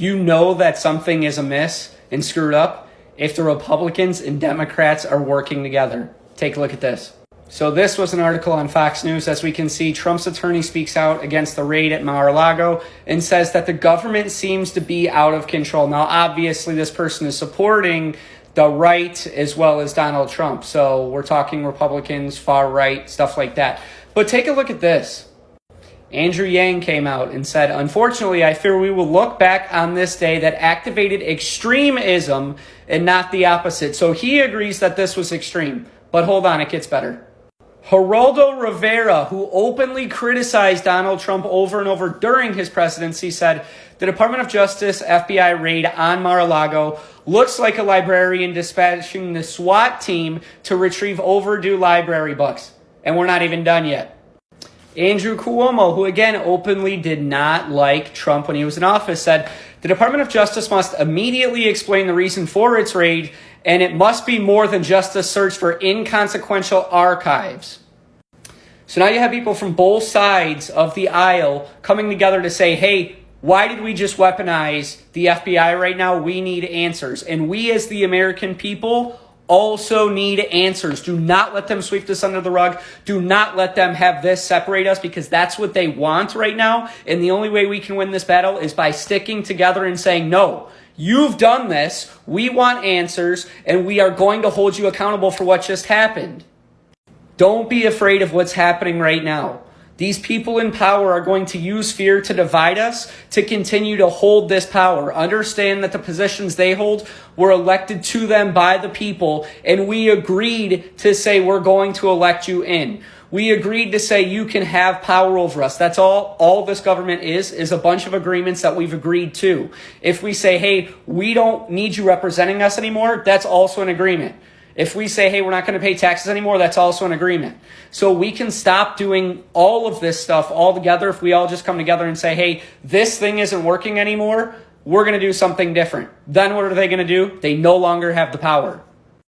you know that something is amiss and screwed up if the Republicans and Democrats are working together. Take a look at this. So this was an article on Fox News. As we can see, Trump's attorney speaks out against the raid at Mar-a-Lago and says that the government seems to be out of control. Now, obviously, this person is supporting the right as well as Donald Trump. So we're talking Republicans, far right, stuff like that. But take a look at this. Andrew Yang came out and said, "Unfortunately, I fear we will look back on this day that activated extremism and not the opposite." So he agrees that this was extreme. But hold on, it gets better. Geraldo Rivera, who openly criticized Donald Trump over and over during his presidency, said, "The Department of Justice FBI raid on Mar-a-Lago looks like a librarian dispatching the SWAT team to retrieve overdue library books. And we're not even done yet." Andrew Cuomo, who again openly did not like Trump when he was in office, said, "The Department of Justice must immediately explain the reason for its raid, and it must be more than just a search for inconsequential archives." So now you have people from both sides of the aisle coming together to say, hey, why did we just weaponize the FBI right now? We need answers. And we as the American people also need answers. Do not let them sweep this under the rug. Do not let them have this separate us, because that's what they want right now. And the only way we can win this battle is by sticking together and saying, no, you've done this. We want answers, and we are going to hold you accountable for what just happened. Don't be afraid of what's happening right now. These people in power are going to use fear to divide us, to continue to hold this power. Understand that the positions they hold were elected to them by the people, and we agreed to say we're going to elect you in. We agreed to say you can have power over us. That's all this government is a bunch of agreements that we've agreed to. If we say, hey, we don't need you representing us anymore, that's also an agreement. If we say, hey, we're not going to pay taxes anymore, that's also an agreement. So we can stop doing all of this stuff all together if we all just come together and say, hey, this thing isn't working anymore. We're going to do something different. Then what are they going to do? They no longer have the power.